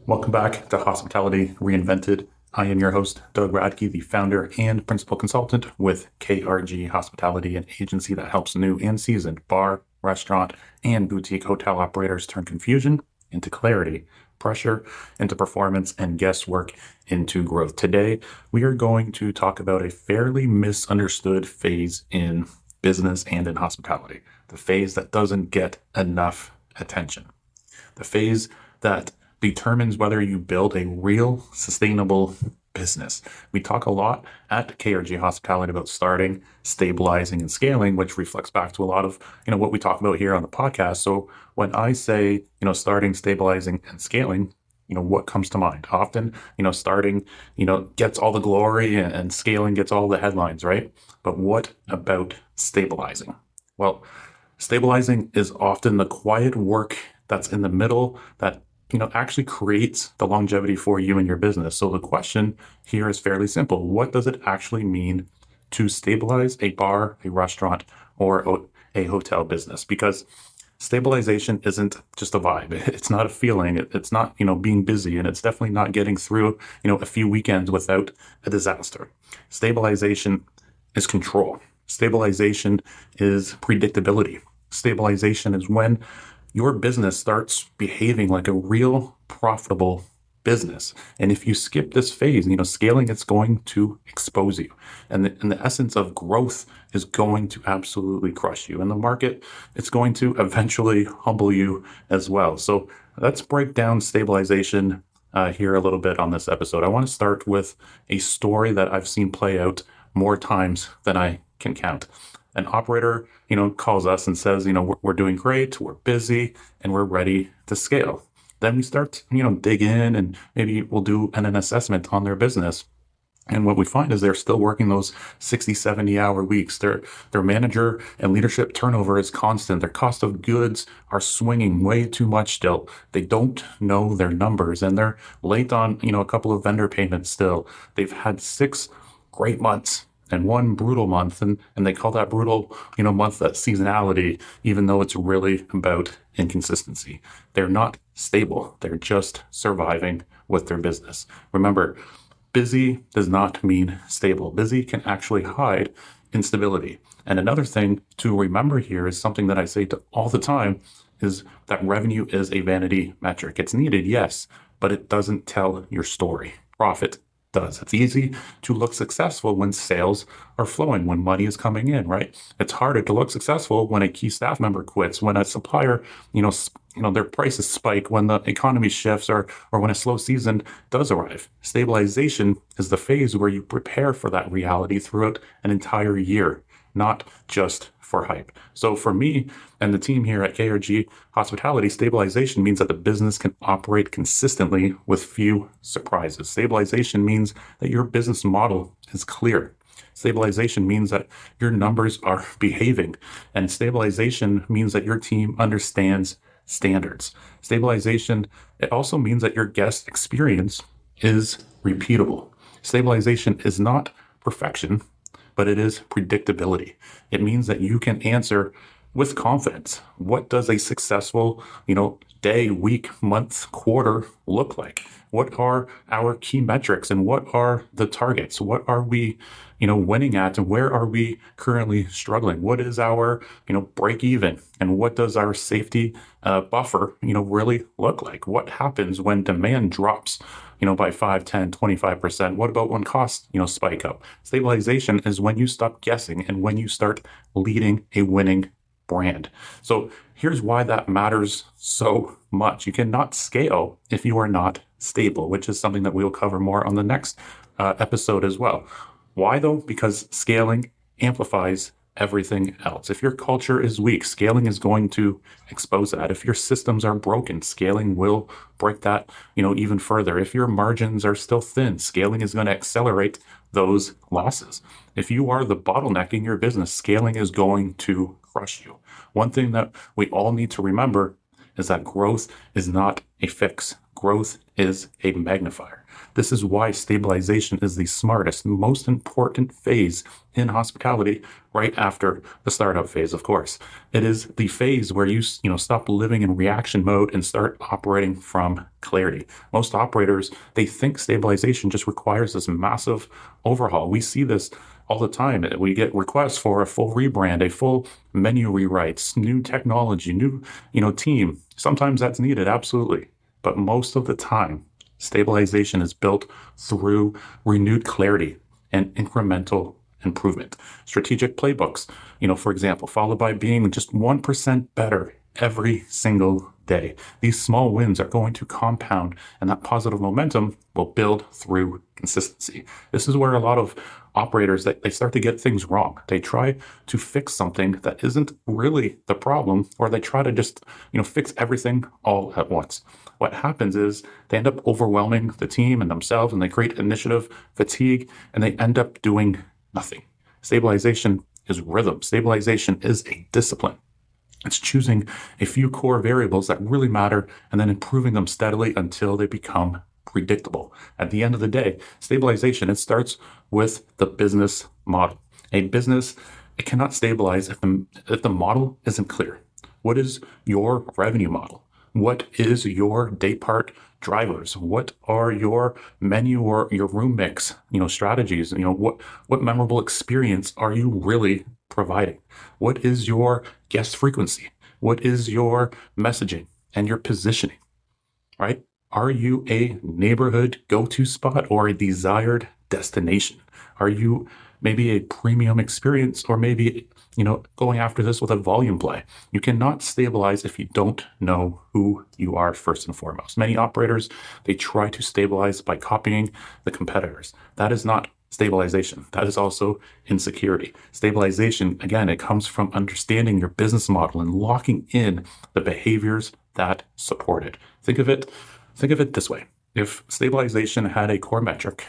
Welcome back to Hospitality Reinvented. I am your host, Doug Radkey, the founder and principal consultant with KRG Hospitality, an agency that helps new and seasoned bar, restaurant, and boutique hotel operators turn confusion into clarity, pressure into performance, and guesswork into growth. Today, we are going to talk about a fairly misunderstood phase in business and in hospitality, the phase that doesn't get enough attention, the phase that determines whether you build a real sustainable business. We talk a lot at KRG Hospitality about starting, stabilizing, and scaling, which reflects back to a lot of what we talk about here on the podcast. So when I say starting, stabilizing, and scaling, what comes to mind? Often, starting, gets all the glory and scaling gets all the headlines, right? But what about stabilizing? Well, stabilizing is often the quiet work that's in the middle that actually creates the longevity for you and your business. So the question here is fairly simple. What does it actually mean to stabilize a bar, a restaurant, or a hotel business? Because stabilization isn't just a vibe. It's not a feeling. It's not, being busy, and it's definitely not getting through, a few weekends without a disaster. Stabilization is control. Stabilization is predictability. Stabilization is when your business starts behaving like a real profitable business. And if you skip this phase, scaling, it's going to expose you. And the essence of growth is going to absolutely crush you. And the market, it's going to eventually humble you as well. So let's break down stabilization here a little bit on this episode. I want to start with a story that I've seen play out more times than I can count. An operator, calls us and says, we're doing great, we're busy, and we're ready to scale. Then we start, dig in, and maybe we'll do an assessment on their business. And what we find is they're still working those 60, 70-hour weeks. Their manager and leadership turnover is constant. Their cost of goods are swinging way too much still. They don't know their numbers, and they're late on, a couple of vendor payments still. They've had 6 great months and 1 brutal month, and they call that brutal, month that seasonality, even though it's really about inconsistency. They're not stable. They're just surviving with their business. Remember, busy does not mean stable. Busy can actually hide instability. And another thing to remember here is something that I say to all the time is that revenue is a vanity metric. It's needed, yes, but it doesn't tell your story. Profit does. It's easy to look successful when sales are flowing, when money is coming in, right? It's harder to look successful when a key staff member quits, when a supplier, their prices spike, when the economy shifts, or when a slow season does arrive. Stabilization is the phase where you prepare for that reality throughout an entire year, not just for hype. So for me and the team here at KRG Hospitality, stabilization means that the business can operate consistently with few surprises. Stabilization means that your business model is clear. Stabilization means that your numbers are behaving. And stabilization means that your team understands standards. Stabilization, it also means that your guest experience is repeatable. Stabilization is not perfection, but it is predictability. It means that you can answer with confidence. What does a successful, day, week, month, quarter look like? What are our key metrics, and what are the targets? What are we, winning at, and where are we currently struggling? What is our, break even, and what does our safety buffer, really look like? What happens when demand drops, by 5, 10, 25%? What about when costs, spike up? Stabilization is when you stop guessing and when you start leading a winning brand. So here's why that matters so much. You cannot scale if you are not stable, which is something that we'll cover more on the next episode as well. Why though? Because scaling amplifies everything else. If your culture is weak, scaling is going to expose that. If your systems are broken, scaling will break that, even further. If your margins are still thin, scaling is going to accelerate those losses. If you are the bottleneck in your business, scaling is going to crush you. One thing that we all need to remember is that growth is not a fix. growth is a magnifier. This is why stabilization is the smartest, most important phase in hospitality, right after the startup phase, of course. It is the phase where you stop living in reaction mode and start operating from clarity. Most operators, they think stabilization just requires this massive overhaul. We see this all the time. We get requests for a full rebrand, a full menu rewrites, new technology, new, team. Sometimes that's needed, absolutely. But most of the time, stabilization is built through renewed clarity and incremental improvement. Strategic playbooks, for example, followed by being just 1% better every single day. These small wins are going to compound, and that positive momentum will build through consistency. This is where a lot of operators, they start to get things wrong. They try to fix something that isn't really the problem, or they try to just, fix everything all at once. What happens is they end up overwhelming the team and themselves, and they create initiative fatigue, and they end up doing nothing. Stabilization is rhythm. Stabilization is a discipline. It's choosing a few core variables that really matter and then improving them steadily until they become predictable. At the end of the day, stabilization, it starts with the business model. A business, it cannot stabilize if the model isn't clear. What is your revenue model? What is your day part drivers? What are your menu or your room mix, strategies? What memorable experience are you really providing? What is your guest frequency? What is your messaging and your positioning, right? Are you a neighborhood go-to spot or a desired destination? Are you maybe a premium experience, or maybe, going after this with a volume play? You cannot stabilize if you don't know who you are first and foremost. Many operators, they try to stabilize by copying the competitors. That is not stabilization. That is also insecurity. Stabilization, again, it comes from understanding your business model and locking in the behaviors that support it. Think of it this way. If stabilization had a core metric,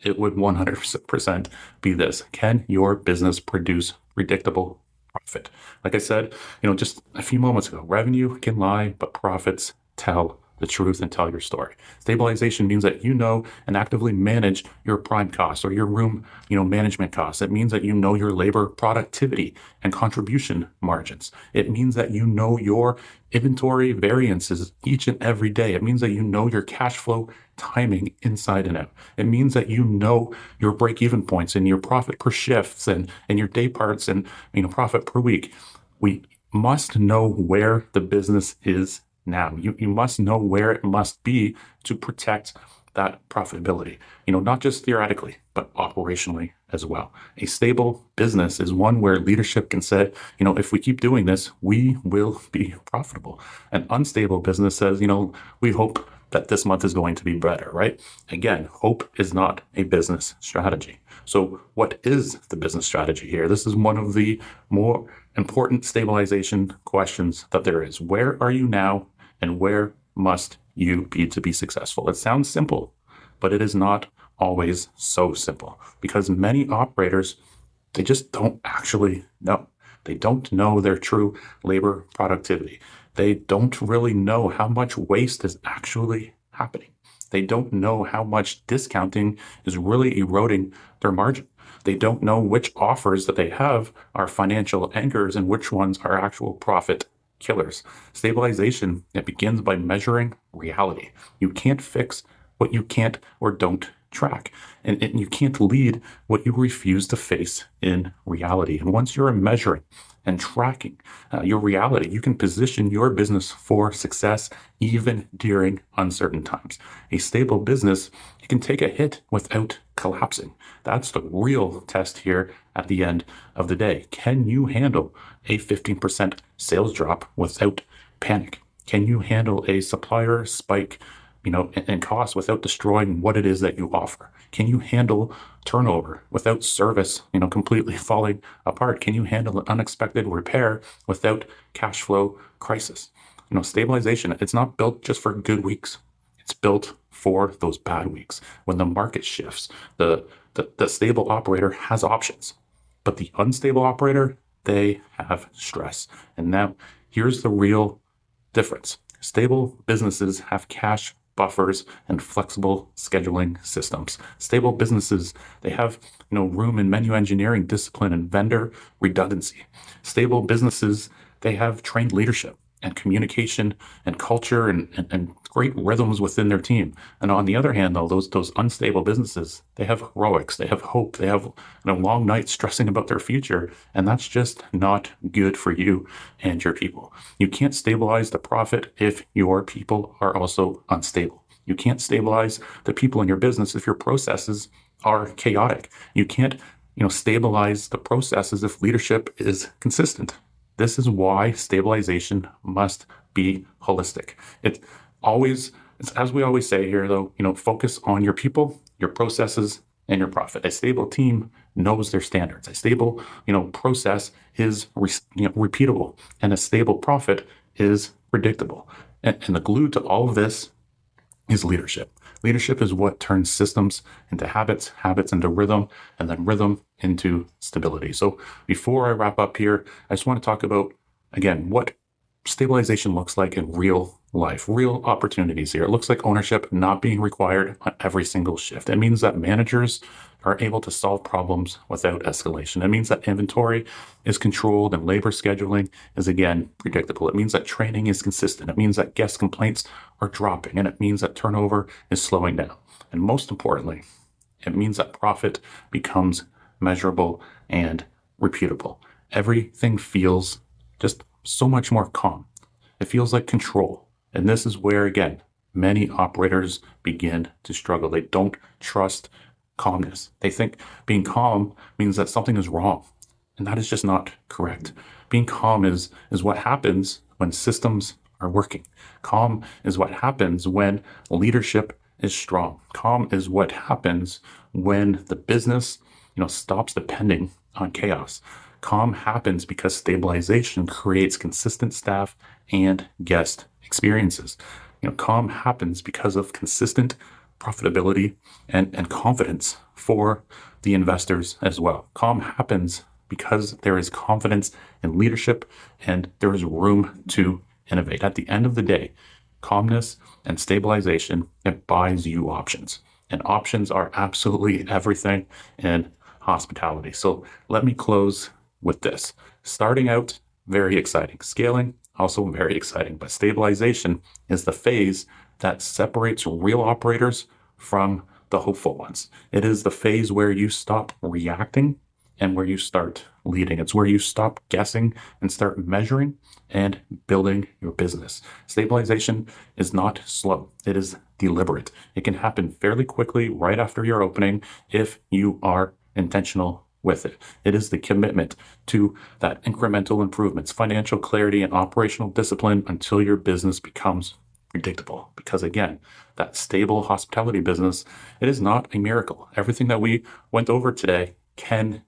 it would 100% be this: can your business produce predictable profit? Like I said, just a few moments ago, revenue can lie, but profits tell the truth and tell your story. Stabilization means that you know and actively manage your prime costs or your room, management costs. It means that you know your labor productivity and contribution margins. It means that you know your inventory variances each and every day. It means that you know your cash flow timing inside and out. It means that you know your break-even points and your profit per shifts and your day parts and, profit per week. We must know where the business is now. You must know where it must be to protect that profitability, not just theoretically, but operationally as well. A stable business is one where leadership can say, if we keep doing this, we will be profitable. An unstable business says, we hope that this month is going to be better, right? Again, hope is not a business strategy. So what is the business strategy here? This is one of the more important stabilization questions that there is. Where are you now, and where must you be to be successful? It sounds simple, but it is not always so simple, because many operators, they just don't actually know. They don't know their true labor productivity. They don't really know how much waste is actually happening. They don't know how much discounting is really eroding their margin. They don't know which offers that they have are financial anchors and which ones are actual profit killers. Stabilization, it begins by measuring reality. You can't fix what you can't or don't track. And you can't lead what you refuse to face in reality. And once you're measuring and tracking your reality, you can position your business for success even during uncertain times. A stable business, you can take a hit without collapsing. That's the real test here at the end of the day. Can you handle a 15% sales drop without panic? Can you handle a supplier spike, in cost without destroying what it is that you offer? Can you handle turnover without service, completely falling apart? Can you handle an unexpected repair without cash flow crisis? Stabilization, it's not built just for good weeks. It's built for those bad weeks. When the market shifts, the stable operator has options, but the unstable operator, they have stress. And now here's the real difference. Stable businesses have cash buffers, and flexible scheduling systems. Stable businesses, they have room in menu engineering, discipline, and vendor redundancy. Stable businesses, they have trained leadership and communication and culture and great rhythms within their team. And on the other hand, though, those unstable businesses, they have heroics, they have hope, they have long nights stressing about their future. And that's just not good for you and your people. You can't stabilize the profit if your people are also unstable. You can't stabilize the people in your business if your processes are chaotic. You can't stabilize the processes if leadership is consistent. This is why stabilization must be holistic. It's as we always say here, though, focus on your people, your processes, and your profit. A stable team knows their standards. A stable, process is repeatable, and a stable profit is predictable. And the glue to all of this is leadership. Leadership is what turns systems into habits, habits into rhythm, and then rhythm into stability. So before I wrap up here, I just want to talk about, again, what stabilization looks like in real life, real opportunities here. It looks like ownership not being required on every single shift. It means that managers are able to solve problems without escalation. It means that inventory is controlled and labor scheduling is, again, predictable. It means that training is consistent. It means that guest complaints are dropping, and it means that turnover is slowing down. And most importantly, it means that profit becomes measurable and repeatable. Everything feels just so much more calm. It feels like control. And this is where, again, many operators begin to struggle. They don't trust calmness. They think being calm means that something is wrong. And that is just not correct. Being calm is what happens when systems are working. Calm is what happens when leadership is strong. Calm is what happens when the business, stops depending on chaos. Calm happens because stabilization creates consistent staff and guest experiences. Calm happens because of consistent profitability and confidence for the investors as well. Calm happens because there is confidence in leadership and there is room to innovate. At the end of the day, calmness and stabilization, it buys you options. And options are absolutely everything in hospitality. So let me close with this. Starting out, very exciting. Scaling, also very exciting. But stabilization is the phase that separates real operators from the hopeful ones. It is the phase where you stop reacting and where you start leading. It's where you stop guessing and start measuring and building your business. Stabilization is not slow. It is deliberate. It can happen fairly quickly right after your opening if you are intentional with it. It is the commitment to that incremental improvements, financial clarity, and operational discipline until your business becomes predictable. Because again, that stable hospitality business, it is not a miracle. Everything that we went over today can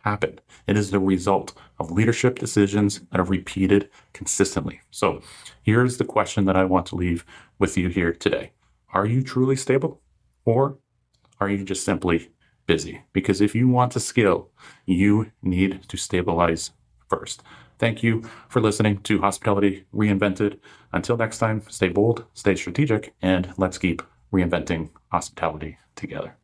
happen. It is the result of leadership decisions that are repeated consistently. So here's the question that I want to leave with you here today. Are you truly stable, or are you just simply busy? Because if you want to scale, you need to stabilize first. Thank you for listening to Hospitality Reinvented. Until next time, stay bold, stay strategic, and let's keep reinventing hospitality together.